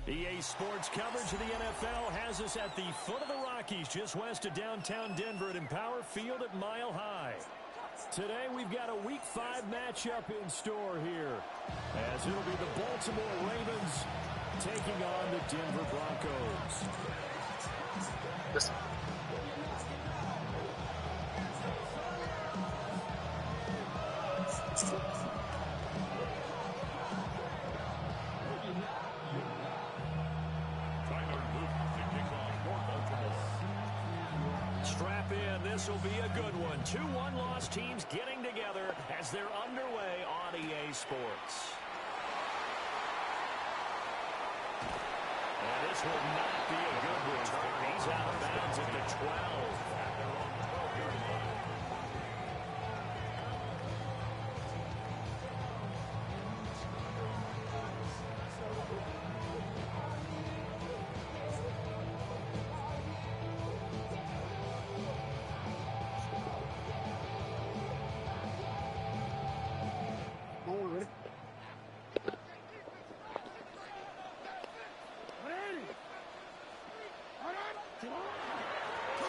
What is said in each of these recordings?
EA Sports coverage of the NFL has us at the foot of the Rockies, just west of downtown Denver at Empower Field at Mile High. Today we've got a Week 5 matchup in store here, as it'll be the Baltimore Ravens taking on the Denver Broncos. Strap in, this will be a good one. 2 one-loss teams getting together as they're underway on EA Sports. And this will not be a good return. He's out of bounds at the 12.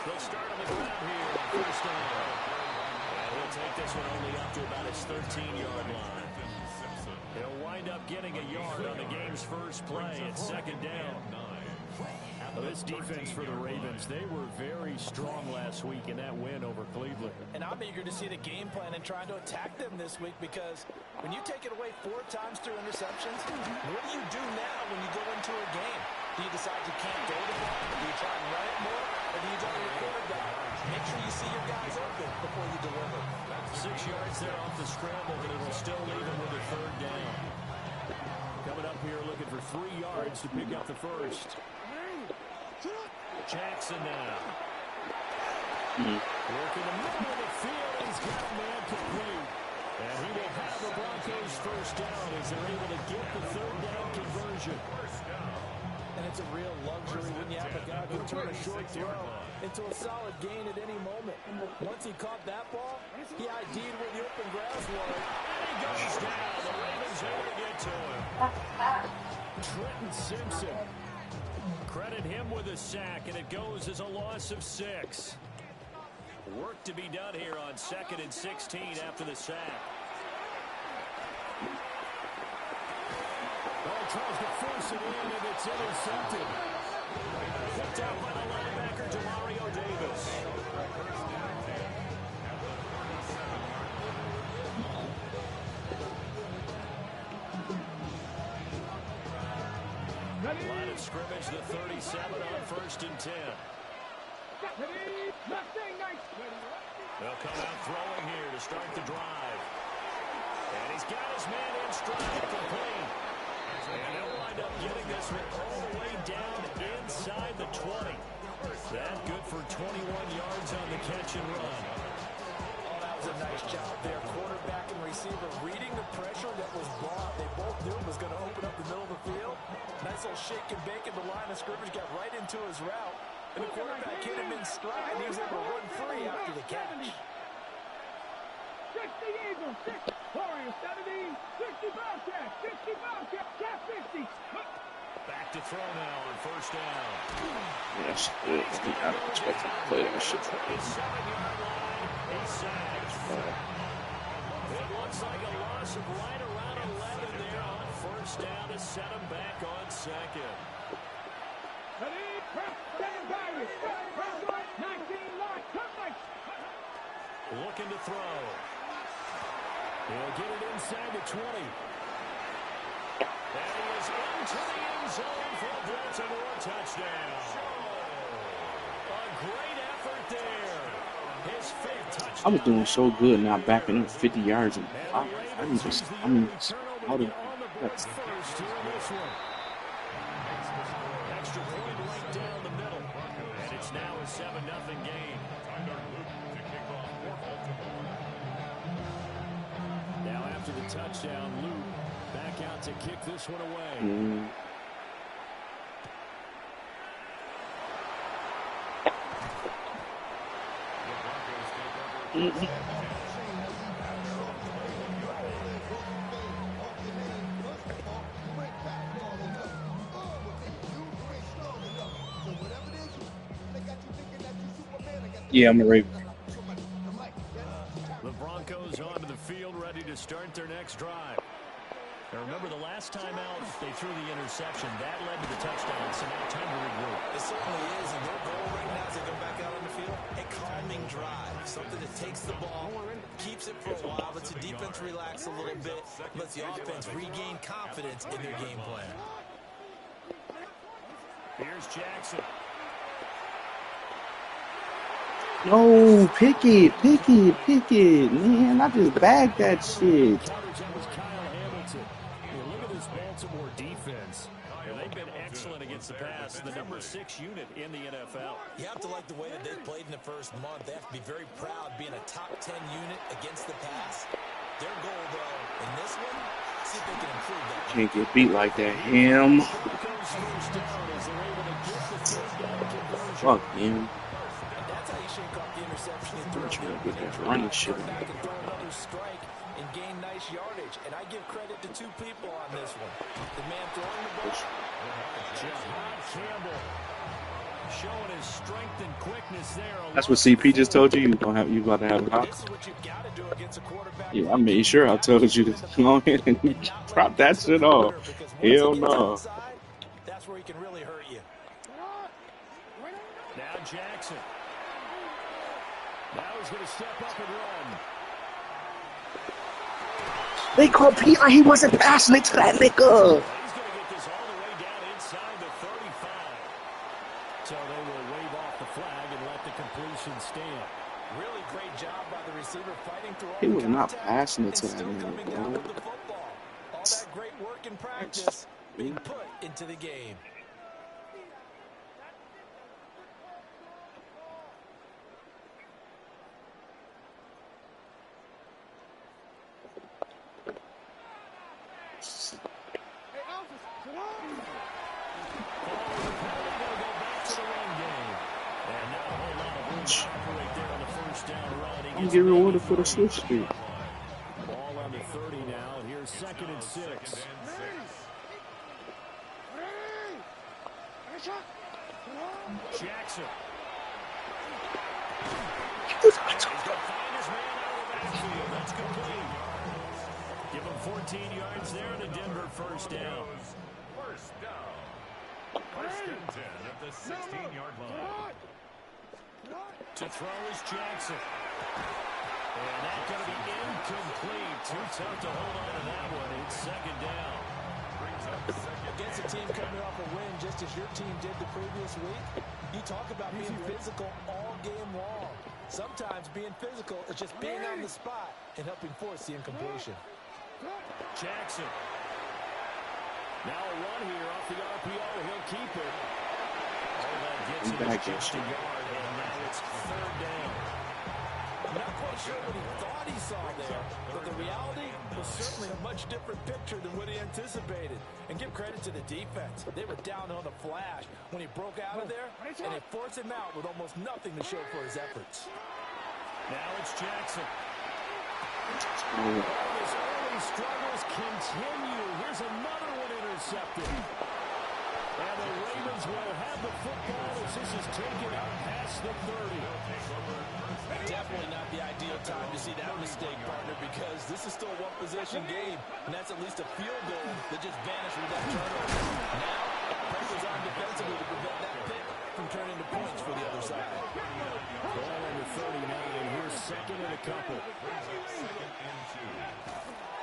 They'll start on the ground here on first down. And he'll take this one only up to about his 13-yard line. He'll wind up getting a yard on the game's first play at second down. Well, this defense for the Ravens, they were very strong last week in that win over Cleveland. And I'm eager to see the game plan and trying to attack them this week, because when you take it away 4 times through interceptions, what do you do now when you go into a game? Do you decide you can't go to that? Do you try and run it more? Or do you tell your quarterback, make sure you see your guys open before you deliver? 6 yards there off the scramble, but it will still leave him with a third down. Coming up here looking for 3 yards to pick up the first. Jackson now. Working the middle of the field. He's got a man complete. And he will have the Broncos first down as they're able to get the third down conversion. And it's a real luxury when you have a guy who can turn a short throw into a solid gain at any moment. Once he caught that ball, he ID'd where the open grass was. And he goes down. The Ravens able to get to him. Trenton Simpson. Credit him with a sack, and it goes as a loss of 6. Work to be done here on 2nd and 16 after the sack. Tries to force it in, and it's intercepted. Picked out by the linebacker, Demario Davis. Line of scrimmage, the 37 on 1st and 10. They'll come out throwing here to start the drive. And he's got his man in stride, complete. And he'll wind up getting this one all the way down inside the 20. That good for 21 yards on the catch and run. Oh, that was a nice job there. Quarterback and receiver reading the pressure that was brought. They both knew it was going to open up the middle of the field. Nice little shake and bake at the line of scrimmage. Got right into his route. And the quarterback hit him in stride. He was able to run free after the catch. 60 Eagles, 6 Warriors, 70, 60 Bobcats, 60 Bobcats, Cat 50. Back to throw now on first down. Yes, I don't expect him to play that shit. 27-yard line, he's sacked. It looks like a loss of right around 11 there on first down to set him back on second. Ready, press, second Barry, 19 line, come right. Looking to throw. He'll get it inside the 20. And he is into the end zone for a Baltimore touchdown. A great effort there. His 5th touchdown. I was doing so good, now backing up 50 yards. And I'm just out of that's first here in this one. Extra point right down the middle. And it's now a 7-0 game. Now after the touchdown, Luke back out to kick this one away. Yeah, I'm a Raven. The Broncos onto the field, ready to start their next drive. Now remember, the last time out, they threw the interception. That led to the touchdown, so now time to regroup. It certainly is, and their goal right now as they go back out on the field, a calming drive. Something that takes the ball, keeps it for a while, lets the defense relax a little bit, lets the offense regain confidence in their game plan. Here's Jackson. No, pick it, man. I just bagged that shit. Look at this Baltimore defense. They've been excellent against the pass. The number 6 unit in the NFL. You have to like the way that they've played in the first month. They have to be very proud being a top 10 unit against the pass. Their goal, though, in this one, see if they can improve that. Can't get beat like that. Him. Fuck him. That's how you shake off the interception. I'm trying to get that running shit. Back and throw another strike and gain nice yardage. And I give credit to 2 people on this one. The man throwing the ball. Jahad Campbell showing his strength and quickness there. That's what CP just told you. You about to have a hawk. This is what you got to do against a quarterback. Yeah, I made sure I told you to go ahead and drop that shit off. Hell no. That's where he can really hurt you. Now Jackson. Now he's going to step up and run. They called Pete like he wasn't passing it to that nigga. He's going to get this all the way down inside the 35. So they will wave off the flag and let the completion stand. Really great job by the receiver fighting through all He was the not contact passing it and to that still nigga, coming bro. down with the football. All that great work in practice being put into the game. I'm getting rewarded for the switch speed. Ball on the 30 now, and here's 2nd and 6. Jackson. He's going to find his man out of the backfield. That's complete. Give him 14 yards there and a Denver first down. First down. 1st and 10 at the 16-yard line. To throw is Jackson. And that's going to be incomplete. Too tough to hold on to that one. It's 2nd down. Against a team coming off a win just as your team did the previous week, you talk about being physical all game long. Sometimes being physical is just being on the spot and helping force the incompletion. Jackson. Now a run here off the RPO. He'll keep it. That gets him just a yard, and now it's 3rd down. I'm not quite sure what he thought he saw there, but the reality was certainly a much different picture than what he anticipated. And give credit to the defense. They were down on the flash when he broke out of there, and they forced him out with almost nothing to show for his efforts. Now it's Jackson. His early struggles continue. Here's another one intercepted. And the Ravens will have the football as this is taken out past the 30. Definitely not the ideal time to see that mistake, partner, because this is still a one-possession game, and that's at least a field goal that just vanished with that turnover. Now, pressure's on defensively to prevent that pick from turning into points for the other side. Ball under 39. Here's 2nd and a couple.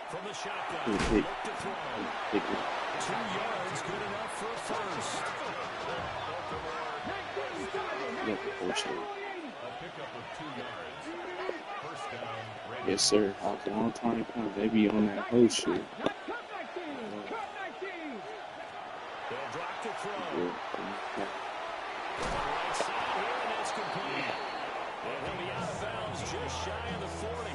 From the shotgun, look to throw. 2 yards, good enough for a first. Yes, sir. Out the long time come, they be on that whole shit. They'll drop to throw. Right side here, and it's complete. And he'll be out of bounds just shy of the 40.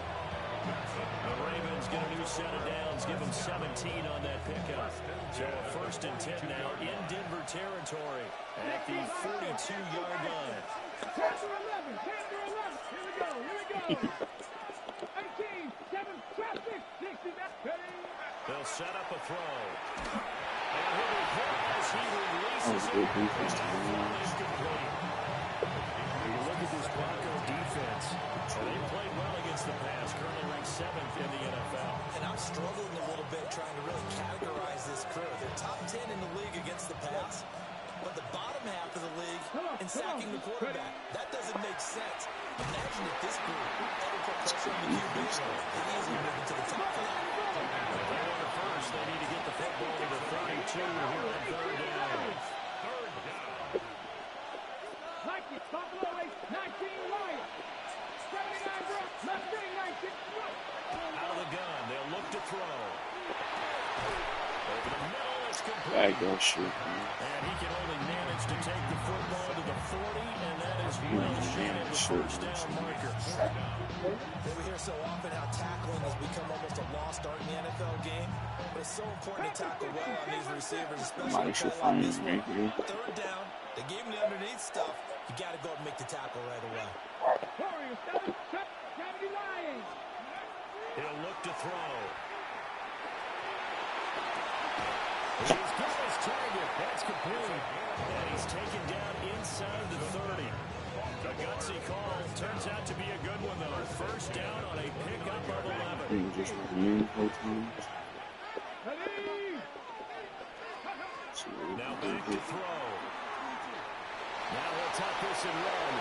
The Ravens get a new set of downs, give them 17 on that pickup. So a 1st and 10 now in Denver territory at the 42-yard line. 10 to 11, 10 to 11. Here we go. 18, 7, traffic, 60, they'll set up a throw. And he'll be hit as he releases it. Incomplete. You look at this Broncos sacking the quarterback. That doesn't make sense. Imagine if this group ever put pressure on the QB. They easily move into the top for that. If they want it first, they need to get the football to the 32 here on third down. Third down. Nike, Buffalo 19 Lions. 79 Brooks. Mustang 19 Brooks. Out of the gun, they'll look to throw. Over the middle, it's complete. Back that shit, man. And he can only manage to take the football to the 40, and that is well shy of the first down marker. We hear so often how tackling has become almost a lost art in the NFL game, but it's so important to tackle well on these receivers, especially Might like this one. right here. Third down, they gave him the underneath stuff. You got to go and make the tackle right away. Warriors 70 Lions. He'll look to throw. He's got his target. That's complete. And he's taken down inside the 30. A gutsy call. Turns out to be a good one, though. First down on a pickup of 11. Just recommend the whole time. Now back to throw. Now he'll tuck this and run.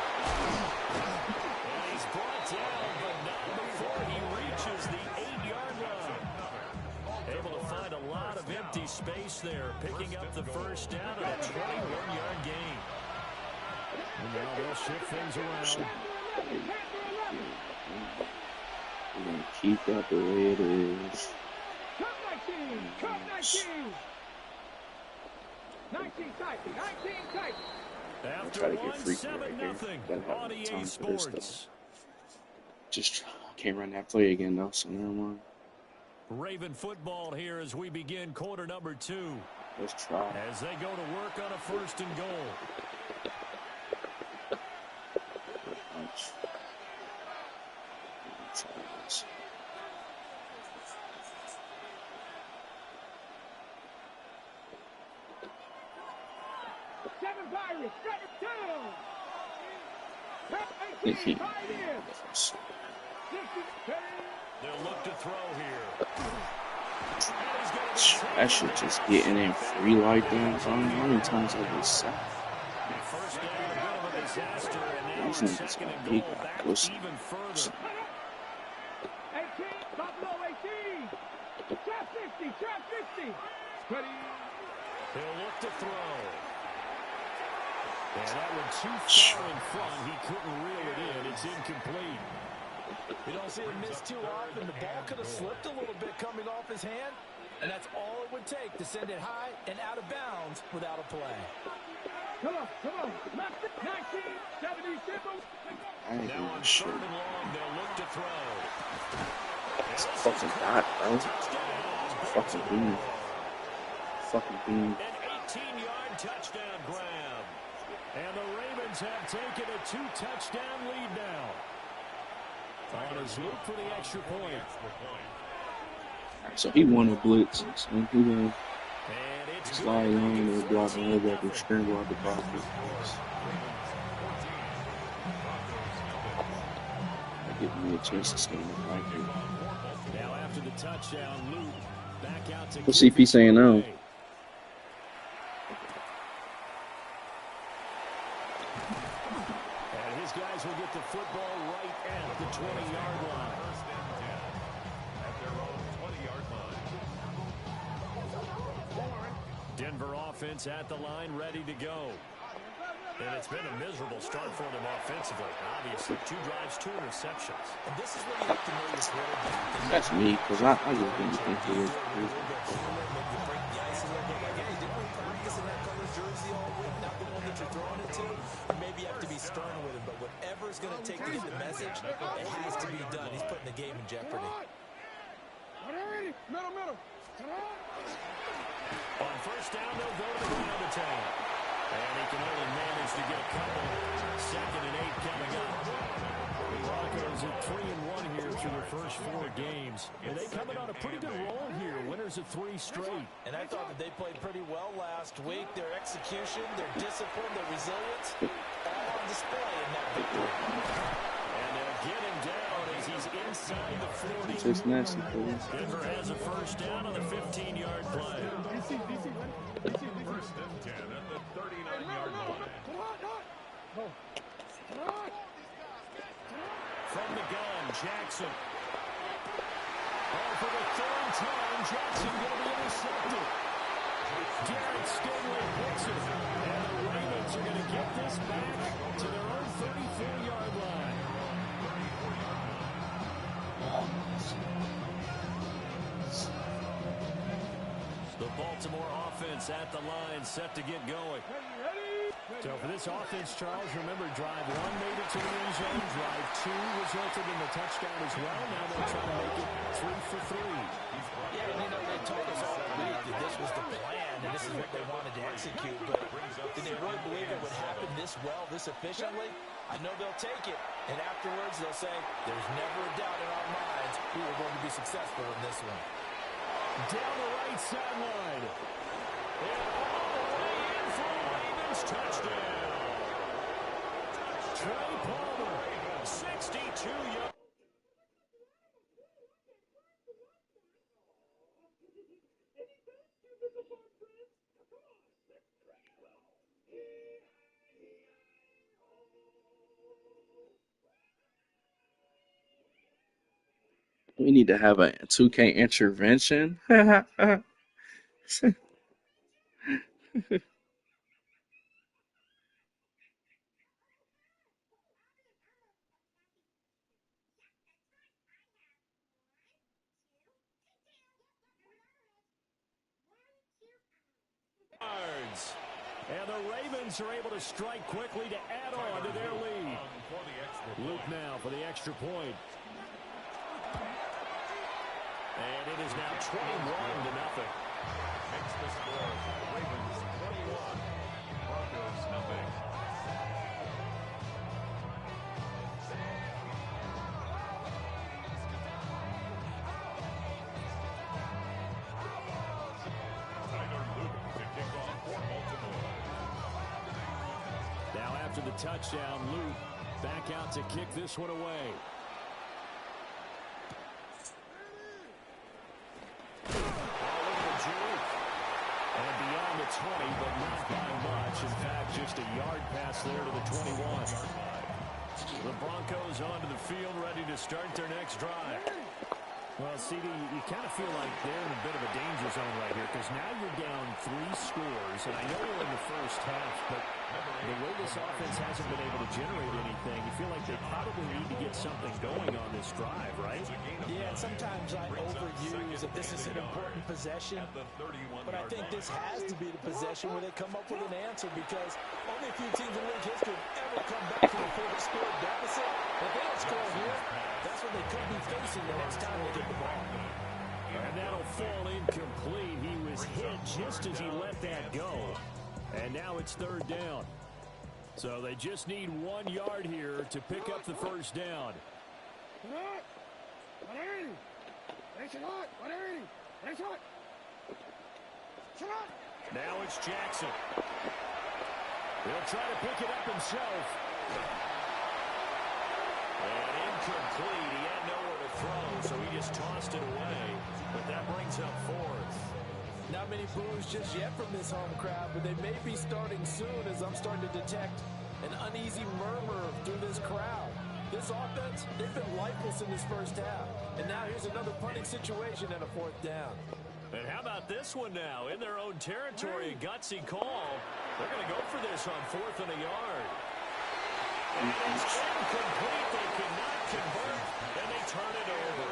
And he's brought down, but not before he reaches the 8-yard line. Able to find a lot of empty space there, picking up the first down at a 21-yard gain. And now they'll shift things around. We're going to keep that the way it is. Cut 19 tight. 19 tight. I'll try to get freaky right here. Gotta have on time EA for this Sports. stuff. Just can't run that play again though, so never mind. Raven football here as we begin quarter number 2. Let's try. As they go to work on a first and goal. Let's try this. Seven Pirates. 7-2. 18 Pirates. They'll look to throw here. That shit just getting in free like that. How many times have they sacked? First down, a bit of a disaster, and now These it's niggas second and are big. goal back Listen. even further. 18, Buffalo 18. Trap 50, trap 50. Ready. He'll look to throw. And that one too far in front. He couldn't reel it in. It's incomplete. You don't see him miss too often. The ball could have slipped a little bit coming off his hand, and that's all it would take to send it high and out of bounds without a play. Come on. 1977. I ain't Now doing on shit. third and long, they'll look to throw. It's a fucking dot, bro. Fucking bean. Fucking bean. An 18-yard touchdown grab. And the Ravens have taken a 2-touchdown lead now. On his loop for the extra point. So he won a blitz. So he gonna And it's slide along and block the head back and scramble out the pocket. Give me a chance to stay in the pocket. now after the touchdown loop. Back out to What's CP saying now? And his guys will get the football right at the 20-yard line. First and 10 at their own 20-yard line. Denver offense at the line, ready to go. And it's been a miserable start for them offensively. Obviously, 2 drives, 2 interceptions. And this is when you have to know your quarterback. That's me, because I just didn't think he was. Maybe you break the ice a little bit. Like, hey, didn't we practice in that color jersey all week? Not the one that you're throwing it to. Or maybe you have to be stern with him. But whatever is going to take to get the message, it has to be done. He's putting the game in jeopardy. Middle. On first down, they'll go to the ground attack. And he can only manage to get a couple. 2nd and 8 coming up. The Broncos at 3-1 here through their first 4 games. And they coming on a pretty good roll here. Winners of 3 straight. And I thought that they played pretty well last week. Their execution, their discipline, their resilience, all on display in that victory. And they'll get him down as he's inside the 40. It's just nasty, please. Denver has a first down on the 15-yard play. First and 10 at the 39-yard line. From the gun, Jackson. Oh, for the third time, Jackson going to be intercepted. Garrett Stingley hits it. And the Ravens are going to get this back to their own 34-yard line. The Baltimore offense at the line, set to get going. So for this offense, Charles, remember, drive one made it to the end zone. Drive two resulted in the touchdown as well. Now they'll try to make it 3 for 3. Yeah, and they told us all week that this was the plan, and this is what they wanted to execute. But did they really believe it would happen this well, this efficiently? I know they'll take it, and afterwards they'll say, there's never a doubt in our minds we were going to be successful in this one. Down the right sideline. And all the way in for a Ravens touchdown. Trey Palmer, 62 yards. We need to have a 2K intervention. And the Ravens are able to strike quickly to add on to their lead. Luke now for the extra point. And it is now 21-0. Makes the score Ravens 21, Broncos nothing. Now after the touchdown, Luke back out to kick this one away. And beyond the 20, but not by much. In fact, just a yard pass there to the 21. The Broncos onto the field, ready to start their next drive. Well, CD, you kind of feel like they're in a bit of a danger zone right here because now you're down 3 scores. And I know we're in the first half, but the way this offense hasn't been able to generate anything, you feel like they probably need to get something going on this drive, right? Yeah, and sometimes I overuse that this is an important possession, but I think this has to be the possession where they come up with an answer because only a few teams in league history have ever come back from a 4-score deficit. If they don't score here, that's what they could be facing the next time they get the ball. And that'll fall incomplete. He was hit just as he let that go. And now it's 3rd down. So they just need 1 yard here to pick up the first down. Now it's Jackson. He'll try to pick it up himself. And incomplete. He had nowhere to throw, so he just tossed it away. But that brings up 4th. Not many boos just yet from this home crowd, but they may be starting soon as I'm starting to detect an uneasy murmur through this crowd. This offense, they've been lifeless in this first half. And now here's another punting situation and a 4th down. And how about this one now? In their own territory, a gutsy call. They're going to go for this on 4th and a yard. And it's incomplete. They cannot convert, and they turn it over.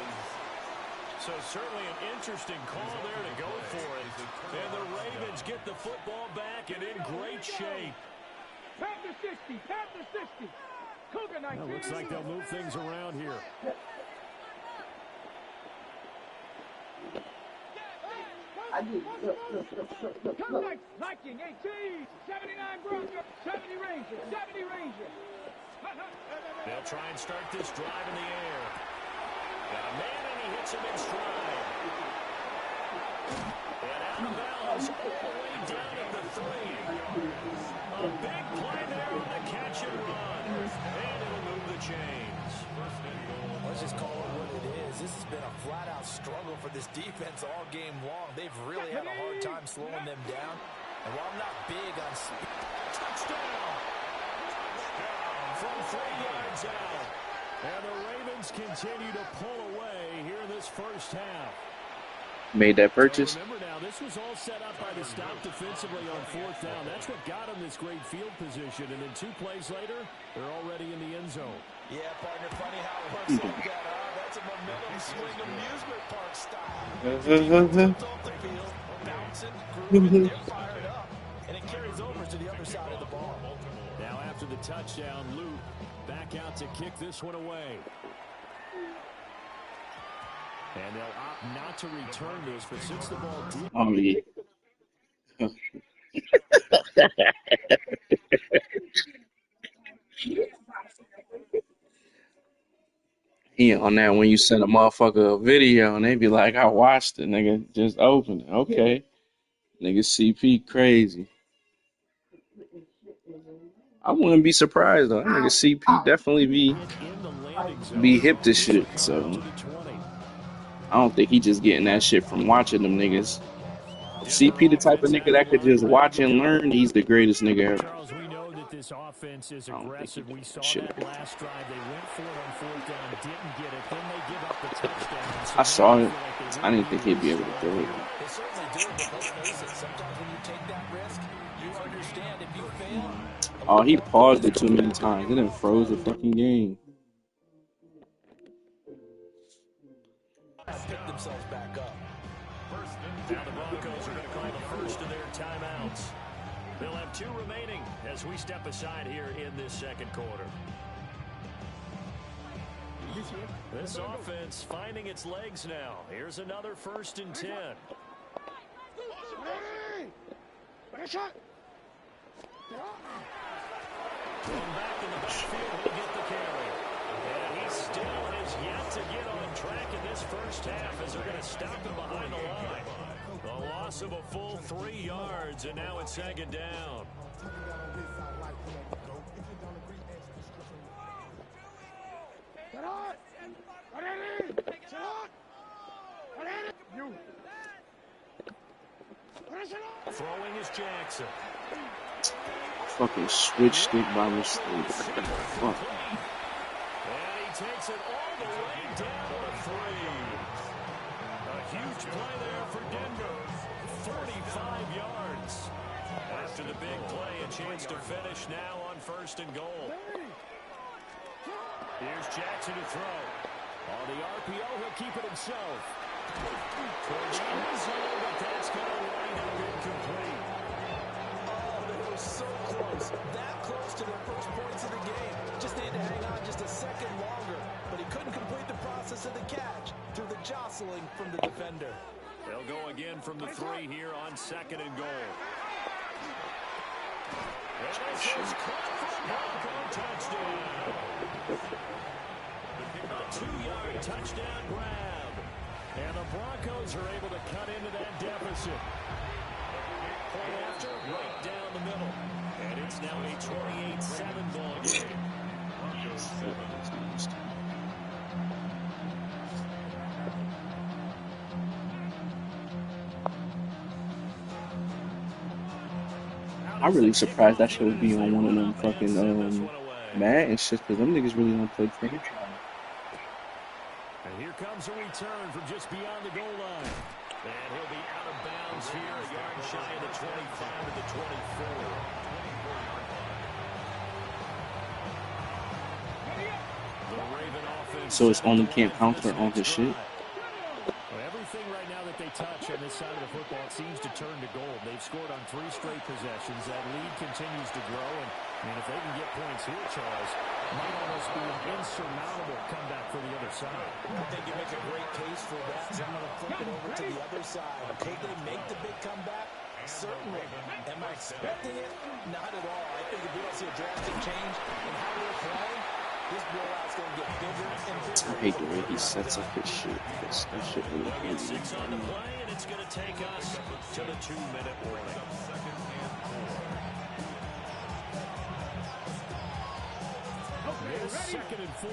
So certainly an interesting call there to go for it. And the Ravens get the football back and in great shape. Pat the 60, pat the 60. Cougar 19. Well, looks like they'll move things around here. Viking 18, 79 Broncos, 70 Rangers, 70 Rangers. They'll try and start this drive in the air. Got a man and he hits him in stride. And out of bounds all the way down at the 3. A big play there on the catch and run. And it'll move the chains. Let's just call it what it is. This has been a flat-out struggle for this defense all game long. They've really had a hard time slowing them down. And while I'm not big on speed, Touchdown! from 3 yards out. And the Ravens continue to pull away here in this first half. Made that So purchase. remember now, this was all set up by the stop defensively on 4th down. That's what got them this great field position. And then 2 plays later, they're already in the end zone. Yeah, partner, funny how it works like that, huh? That's a momentum swing amusement park style. Off the field, bouncing, grooving, they're fired up. And it carries over to the other side of the ball. Now after the touchdown, Luke back out to kick this one away. And they'll opt not to return this, but since the ball did... Oh, yeah. He on that when you send a motherfucker a video and they be like, I watched it, nigga. Just open it. Okay. Nigga CP crazy. I wouldn't be surprised though. That nigga CP definitely be hip to shit. So I don't think he just getting that shit from watching them niggas. CP the type of nigga that could just watch and learn, he's the greatest nigga ever. Charles, we know that this offense is aggressive. We saw Shit. that last drive. They went for it on 4th down, didn't get it. Then they give up the touchdown. So I saw it. I didn't think he'd be able to do it. They certainly do, but let's face it, sometimes when you take that risk, you understand if you fail. Oh, he paused it too many times. It done froze the fucking game. Pick themselves back up. Now the Broncos are going to call the first of their timeouts. They'll have 2 remaining as we step aside here in this second quarter. This offense finding its legs now. Here's another 1st and 10. Thrown back in the backfield, he'll get the carry. And he still has yet to get on track in this first half as they're going to stop him behind the line. A loss of a full 3 yards, and now it's 2nd down. Throwing is Jackson. Fucking switched it by mistake. Fuck. And he takes it all the way down to 3. A huge play there for Denver. 45 yards. After the big play, a chance to finish now on 1st and goal. Here's Jackson to throw. On the RPO, he'll keep it himself. Towards the end zone, but that's going to wind up incomplete. Oh, they were so close. That close to their first points of the game. Just needed to hang on just a second longer. But he couldn't complete the process of the catch through the jostling from the defender. They'll go again from the 3 here on 2nd and goal. And this is caught for a Bronco touchdown. A 2-yard touchdown grab. And the Broncos are able to cut into that deficit. Point after, right down the middle. And it's now a 28-7 ball game. I'm really surprised that shit would be on one of them fucking Madden shit, because them niggas really don't play franchise. And here comes a return from just beyond the goal line. And he'll be out of bounds here, a yard shy of the 25 to the 24. The Raven offense. So it's only Camp Counter on his shit? Well, everything right now that they touch on this side of the football seems to turn to gold. They've scored on 3 straight possessions. That lead continues to grow. And I mean, if they can get points here, Charles, it might almost be an insurmountable comeback for the other side. I think you make a great case for that. So I'm going to flip it over to the other side. Could they make the big comeback? Certainly. Am I expecting it? Not at all. I think if we don't see a drastic change in how we're playing, this blowout's going to get bigger and bigger. I hate the way he sets up his shit. That shit really Get crazy. 6 on the play, and it's going to take us to the 2-minute warning. It's 2nd and 4.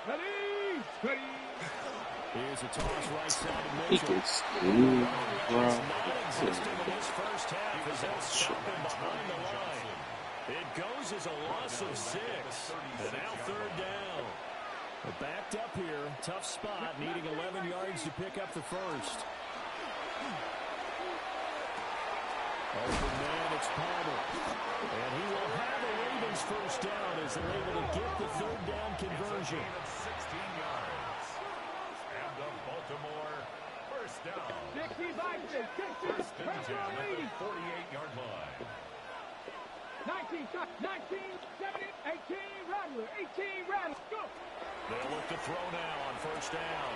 Ready. Here's a toss right side of He Mitchell. gets screwed, bro. Non-existent in his first half as they'll stop him behind the line. It goes as a loss of 6. And now third down. We're backed up here. Tough spot, needing 11 yards to pick up the first. Open man, it's Palmer. And he will have the Ravens first down as they're able to get the third down conversion. 16 yards. And the Baltimore first down. 65, 60, First and 10 at the 80. 48-yard line. 19, 70, 18, Rattler, 18, Rattler, go! They'll look to throw now on first down.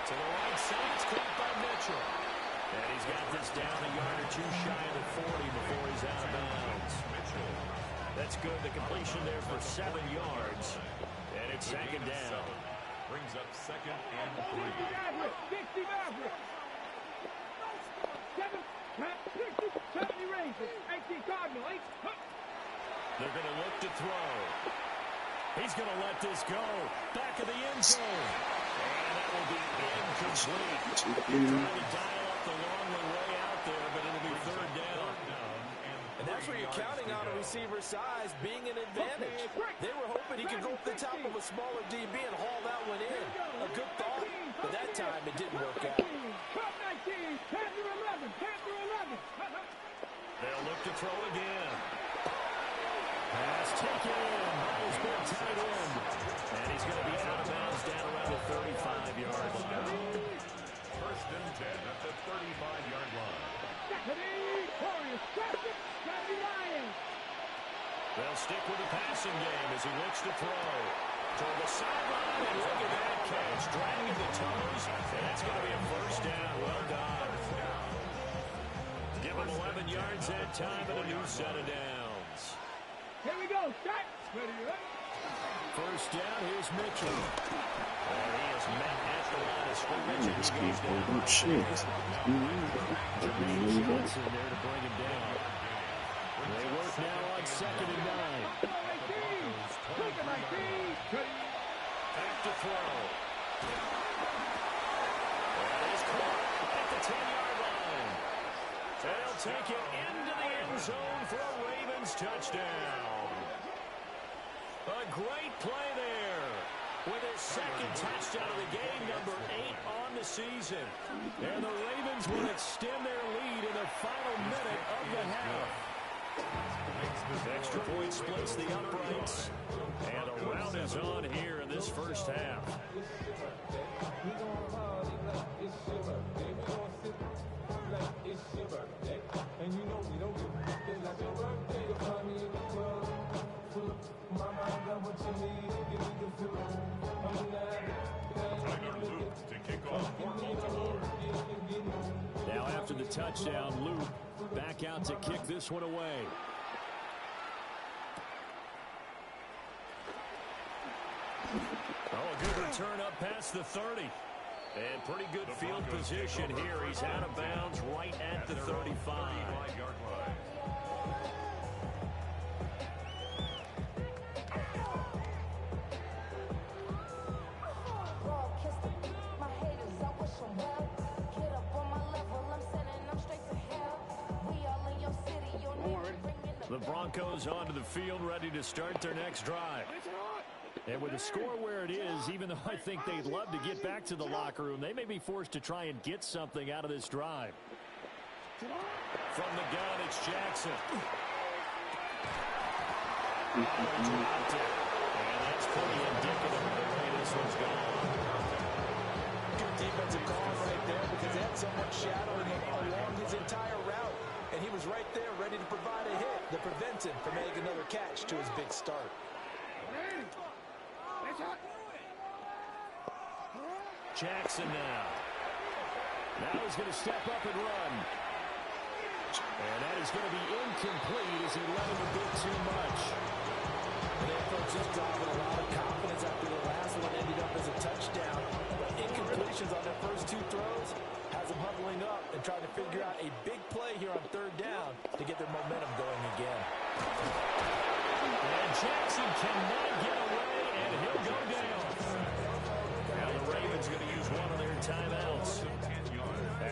To the right side, it's caught by Mitchell. And he's got this down a yard or two shy of the 40 before he's out of bounds. Mitchell. That's good. The completion there for 7 yards. And it's second down. Brings up second and 3. 60 Maverick, 60 Maverick. 60, 70 Rangers, 18 Cardinal, 8. They're going to look to throw. He's going to let this go. Back of the end zone. And that will be incomplete. Trying to dial up the long way out there, but it'll be third down. And that's where you're counting on a receiver's size being an advantage. They were hoping he could go up the top of a smaller DB and haul that one in. A good thought, but that time it didn't work out. 12, 19, 10 through 11, 10 through 11. They'll look to throw again. Pass taken in by his big tight end. And he's going to be out of bounds down around the 35-yard line. First and 10 at the 35-yard line. Warriors, 70 Lions. They'll stick with the passing game as he looks to throw. Toward the sideline, and look at that catch. Dragging the toes, and that's going to be a first down. Well done. Give him 11 yards that time and a new set of downs. Here we go, shot. Ready, ready. First down, here's Mitchell. And he is met at the line of scrimmage, and he goes down. Jermaine Johnson there to bring him down. They work now on second and 9. Back to throw. That is caught at the 10-yard line. They'll take it into the end zone for a Ravens touchdown. A great play there with his second touchdown of the game, number 8 on the season. And the Ravens will extend their lead in the final minute of the half. Extra point splits the uprights. And a round is on here in this first half. Now after the touchdown, Luke back out to kick this one away. Oh, a good return up past the 30. And pretty good field position here. He's out of bounds right at the 35-yard line. The Broncos onto the field, ready to start their next drive. And with the score where it is, even though I think they'd love to get back to the locker room, they may be forced to try and get something out of this drive. From the gun, it's Jackson. And that's pretty indicative of the way this one's going. Good defensive call right there because they had someone shadowing him along his entire route. And he was right there ready to provide a hit that prevents him from making another catch to his big start. Jackson now. Now he's going to step up and run. And that is going to be incomplete as he let him a bit too much. And they approached this drive with a lot of confidence after the last one ended up as a touchdown. But incompletions on their first 2 throws has them huddling up and trying to figure out a big play here on third down to get their momentum going again. And Jackson cannot get away, and he'll go down. Now the Ravens going to use one of their timeouts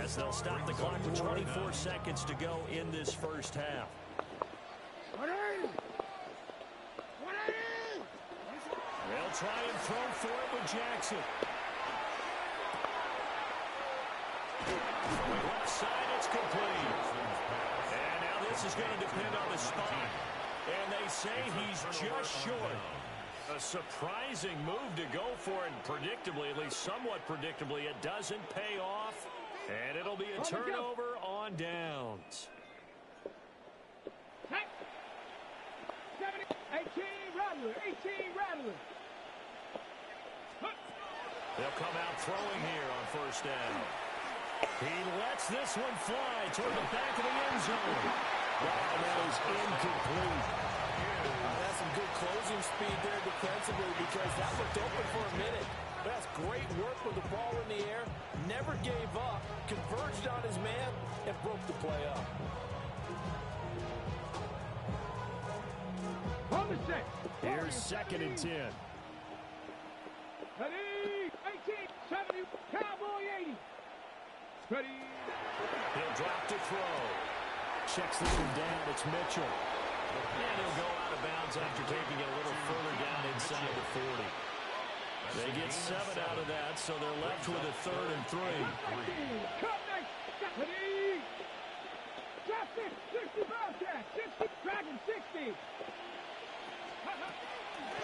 as they'll stop the clock with 24 seconds to go in this first half. try and throw for it with Jackson. Left side, it's complete. And now this is going to depend on the spot. And they say he's just short. A surprising move to go for it. Predictably, at least somewhat predictably, it doesn't pay off. And it'll be a turnover on downs. 18 Rattler. They'll come out throwing here on first down. He lets this one fly toward the back of the end zone. Wow, that is incomplete. That's some good closing speed there defensively because that looked open for a minute. That's great work with the ball in the air. Never gave up. Converged on his man and broke the play up. On the 6. Here's 2nd and 10. Ready, 18, 70, Cowboy 80. Ready. He'll drop to throw. Checks this one down. It's Mitchell. And he'll go out of bounds after taking it a little further down inside the 40. They get 7 out of that, so they're left with a 3rd and 3. Come next. Ready. Drop 60 Bobcat. 60, Dragon 60.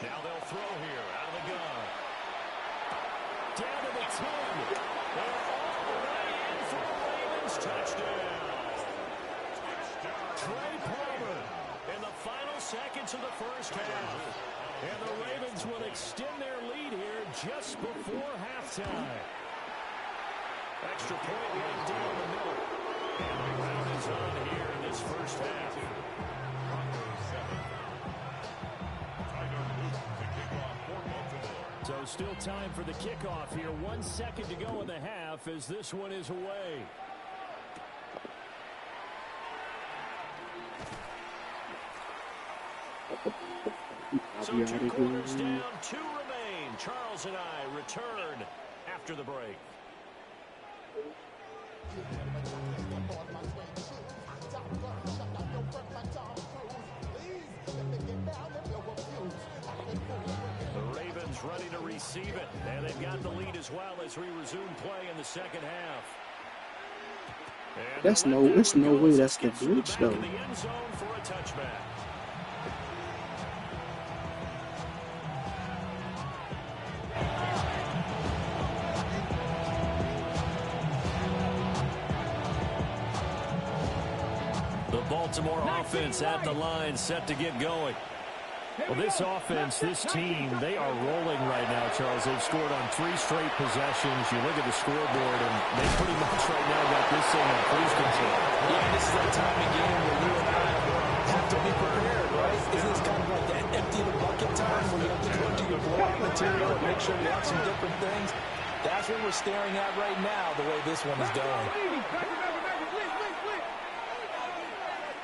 Now they'll throw here out of the gun. Down to the 10. They're all the way in for the Ravens touchdown. Trey Palmer in the final seconds of the first half. And the Ravens will extend their lead here just before halftime. Extra point right down the middle. And the ground is on here in this first half. So still time for the kickoff here. 1 second to go in the half as this one is away. So 2 quarters down, 2 remain. Charles and I return after the break. The Ravens ready to receive it, and they've got the lead as well as we resume play in the second half. There's no way that's the glitch though. The end zone for a touchback. The Baltimore offense at the line, set to get going. Well, this offense, this team, they are rolling right now, Charles. They've scored on 3 straight possessions. You look at the scoreboard, and they pretty much right now got this thing on cruise control. Yeah, this is that time of game where you and I have to be prepared, right? Isn't this kind of like that empty the bucket time where you have to go into your block material and make sure you have some different things? That's what we're staring at right now, the way this one is going.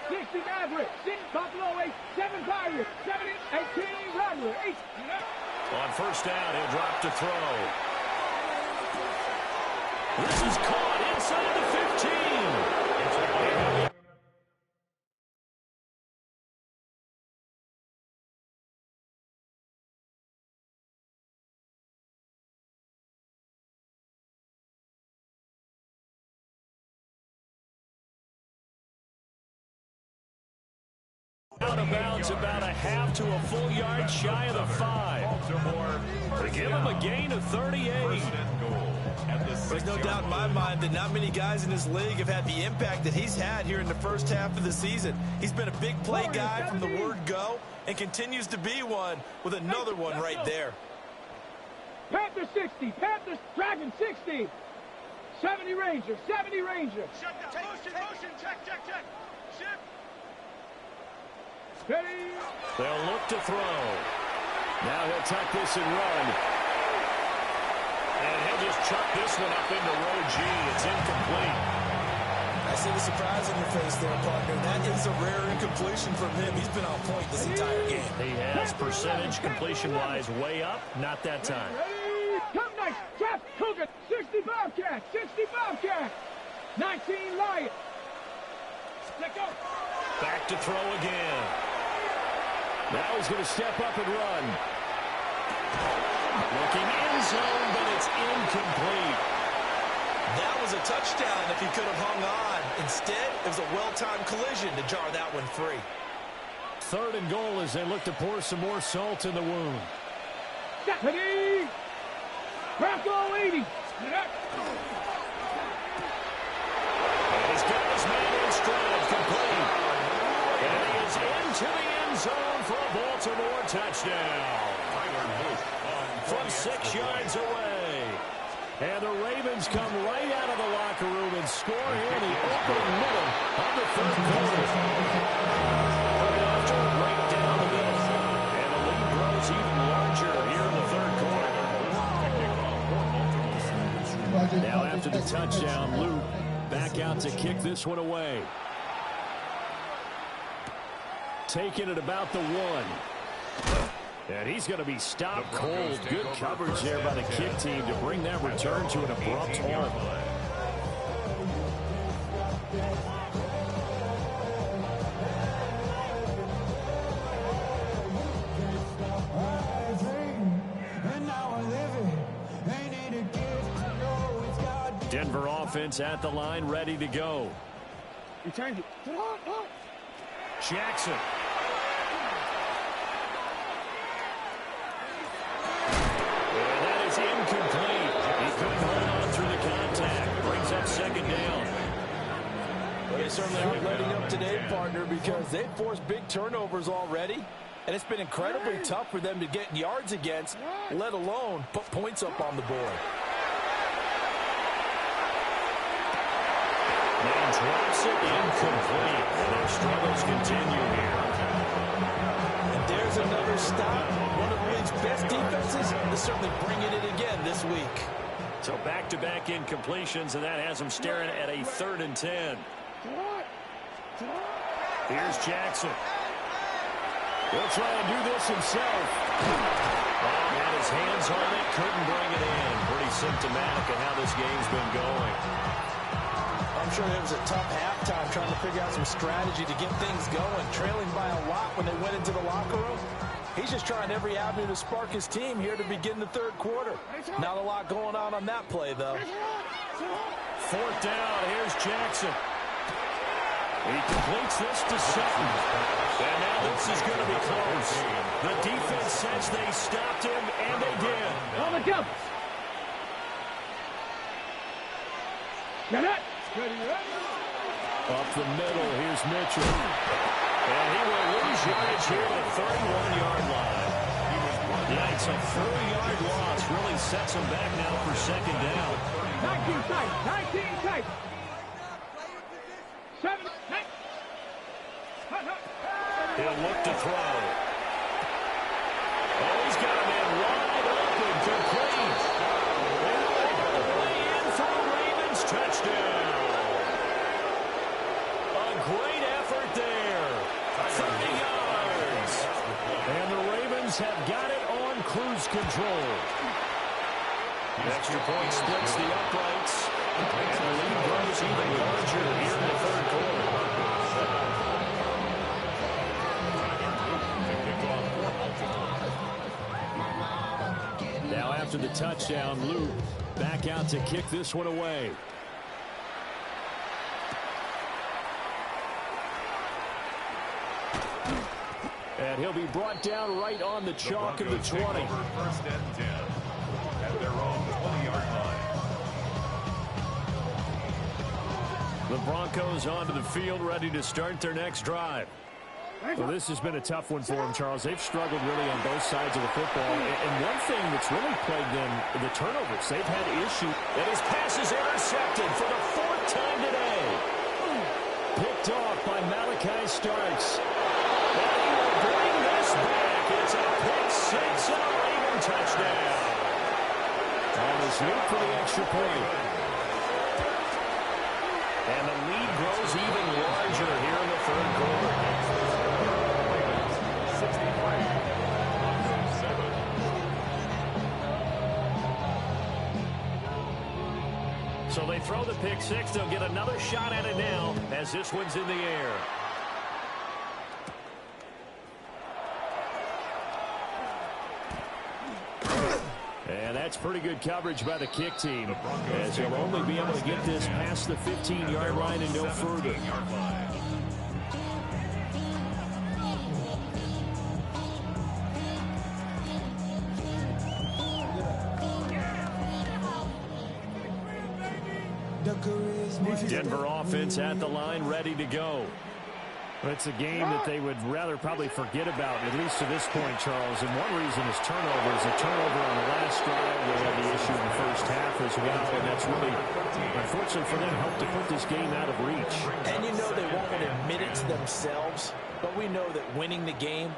60 Maverick, 6 Buffalo 8, 7 Pirates, 7, 18 Rattler, 8. On first down, he'll drop to throw. This is caught inside the 15. Out of bounds about a half to a full yard shy of the 5. To give him a gain of 38. There's no doubt in my mind that not many guys in this league have had the impact that he's had here in the first half of the season. He's been a big play guy from the word go and continues to be one with another one right there. Panther 60, Panther Dragon 60. 70 Ranger, 70 Ranger. Motion, check. Shift. Ready. They'll look to throw. Now he'll tuck this and run. And he'll just chuck this one up into row G. It's incomplete. I see the surprise in your face there, partner. That is a rare incompletion from him. He's been on point this entire game. He has percentage completion-wise way up. Not that time. Ready. Come next. Jeff Coogan. 60 Bobcat. 60 Bobcat. 19 Lion. Let go. Back to throw again. Now he's going to step up and run. Looking end zone, but it's incomplete. That was a touchdown if he could have hung on. Instead, it was a well-timed collision to jar that one free. 3rd and goal as they look to pour some more salt in the wound. Deputy! Bracco 80. He's got his man in stride, complete. And he is into the end zone for a Baltimore touchdown. From 6 yards away. And the Ravens come right out of the locker room and score here in the opening middle of the 3rd quarter. Right after, right down the middle. And the lead grows even larger here in the 3rd quarter. Now after the touchdown, Luke back out to kick this one away. Taking it about the 1. And he's going to be stopped cold. Good coverage there by the kick team to bring that return to an abrupt halt. Denver offense at the line, ready to go. Return it. Jackson. And that is incomplete. He couldn't hold on through the contact. Brings up 2nd down. Well, they certainly aren't letting up today, partner, because they've forced big turnovers already. And it's been incredibly tough for them to get yards against, let alone put points up on the board. Now drops it incomplete. And their struggles continue here. And there's another stop. One of the league's best defenses is certainly bringing it again this week. So back-to-back incompletions, and that has them staring at a 3rd and 10. Here's Jackson. He'll try and do this himself. Had his hands on it, couldn't bring it in. Pretty symptomatic of how this game's been going. I'm sure it was a tough halftime trying to figure out some strategy to get things going. Trailing by a lot when they went into the locker room. He's just trying every avenue to spark his team here to begin the 3rd quarter. Not a lot going on that play, though. 4th down, here's Jackson. He completes this to Sutton. And now this is going to be close. The defense says they stopped him, and they did. On the jump. Got it. Up the middle, here's Mitchell. And he will lose yardage here at the 31-yard line. Yeah, it's a 4-yard loss. Really sets him back now for 2nd down. 19 tight. 19 tight. 7, 8. He'll look to throw. Oh, he's got a man wide open, complete. And all the way in for the Ravens touchdown. A great effort there. 30 yards. And the Ravens have got it on cruise control. Extra point splits the uprights. And the lead grows even larger here in the 3rd quarter. Now after the touchdown, Luke back out to kick this one away. And he'll be brought down right on the chalk of the 20. 1st and 10 at their own 20-yard line. The Broncos onto the field, ready to start their next drive. Well, this has been a tough one for them, Charles. They've struggled really on both sides of the football. And one thing that's really plagued them, the turnovers. They've had issues. And his pass is intercepted for the 4th time today. Picked off by Malachi Starks. And he will bring this back. It's a pick 6 and a Raven touchdown. Thomas Luke for the extra point. And the lead grows even larger here in the 3rd quarter. So they throw the pick 6. They'll get another shot at it now as this one's in the air. And that's pretty good coverage by the kick team, as he'll only be able to get this past the 15-yard line and no further. Denver offense at the line, ready to go. It's a game that they would rather probably forget about, at least to this point, Charles. And one reason is turnovers. A turnover on the last drive. They had the issue in the first half as well. And that's really, unfortunately for them, helped to put this game out of reach. And you know they won't admit it to themselves, but we know that winning the game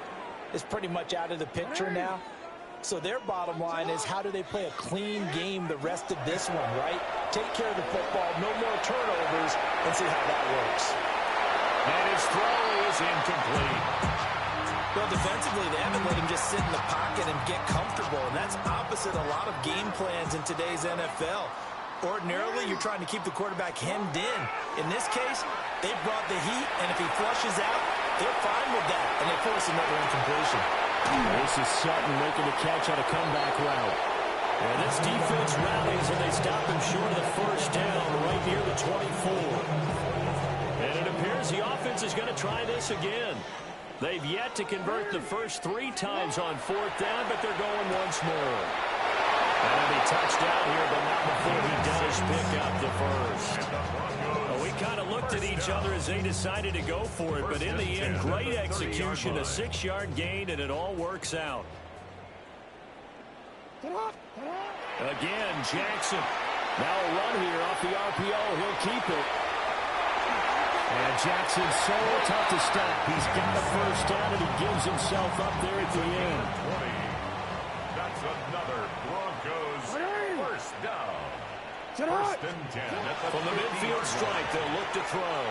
is pretty much out of the picture now. So their bottom line is, how do they play a clean game the rest of this one, right? Take care of the football, no more turnovers, and see how that works. And his throw is incomplete. Well, defensively, they haven't let him just sit in the pocket and get comfortable, and that's opposite a lot of game plans in today's NFL. Ordinarily, you're trying to keep the quarterback hemmed in. In this case, they brought the heat, and if he flushes out, they're fine with that, and they force another incompletion. This is Sutton making the catch on a comeback route. And this defense rallies, and they stop him short of the first down right near the 24. And it appears the offense is going to try this again. They've yet to convert the first 3 times on 4th down, but they're going once more. And he'll be touched down here, but not before he does pick up the first. Well, we kind of looked at each other as they decided to go for it, but in the end, great execution, a 6-yard gain, and it all works out. Again, Jackson. Now a run here off the RPO. He'll keep it. And Jackson's so tough to stop. He's got the first down, and he gives himself up there at the end. 20. That's another Broncos first down. First and 10 at the From the midfield stripe, they'll look to throw.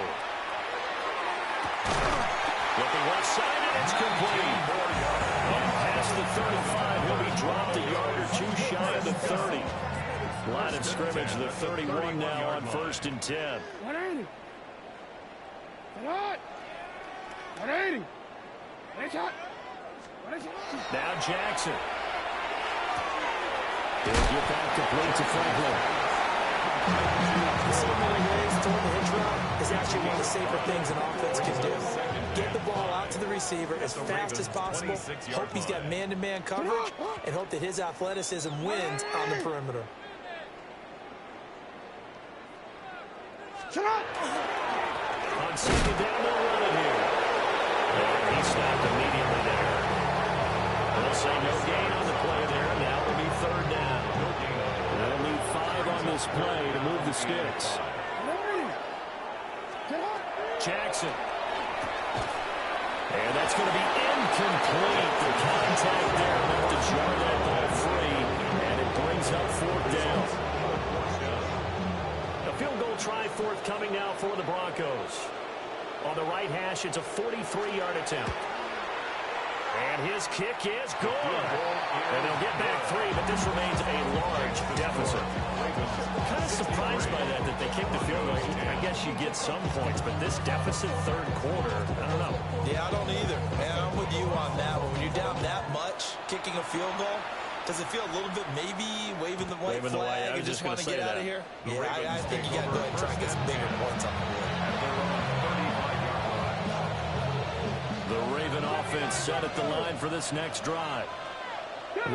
Looking left side, and it's complete. And past the 35, he'll be dropped a yard or 2 shy of the 30. Line of scrimmage, the 31 now on 1st and 10. 180. 180. Now Jackson. He'll get back complete to Franklin. So many ways toward the hitch route is actually one of the safer things an offense can do. Get the ball out to the receiver as fast as possible, hope he's got man-to-man coverage, and hope that his athleticism wins on the perimeter. On 2nd down, they'll run it here. And he stopped immediately there. They'll say no gain on the play there. Now it'll be 3rd down. They'll need 5 on this play to move the sticks. Jackson. And that's going to be incomplete. The contact there enough to jar that ball free. And it brings up 4th down. A field goal try forthcoming now for the Broncos. On the right hash, it's a 43-yard attempt. And his kick is good. And they'll get back 3, but this remains a large deficit. Kind of surprised by that they kicked the field goal. I guess you get some points, but this deficit 3rd quarter, I don't know. Yeah, I don't either. And I'm with you on that one. When you're down that much, kicking a field goal, does it feel a little bit maybe waving the white flag and just want to get out of here? Yeah, I think you got to go ahead and try and get some bigger points on the board. The Raven offense set at the line for this next drive.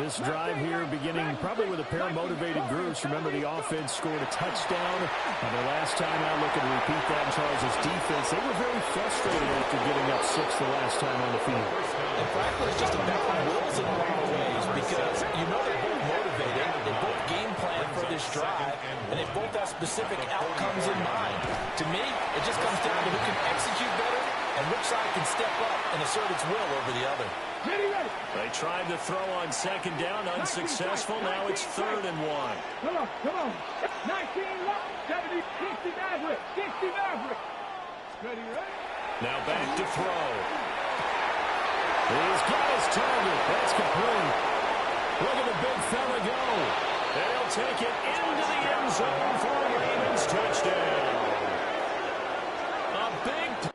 This drive here beginning probably with a pair of motivated groups. Remember, the offense scored a touchdown on their last time out. Looking to repeat that in Charles' defense. They were very frustrated after giving up 6 the last time on the field. And frankly, it's just about wills in a lot of ways, because you know they're both motivated. They both game plan for this drive, and they both have specific outcomes in mind. To me, it just comes down to who can execute better and which side can step up and assert its will over the other. They tried to throw on 2nd down, unsuccessful. Now it's 3rd and 1. Come on. 19 left. 70, 60 Maverick. 60 Maverick. Ready? Now back to throw. He's got his target. That's complete. Look at the big fella go. And he'll take it into the end zone for a Ravens touchdown. A big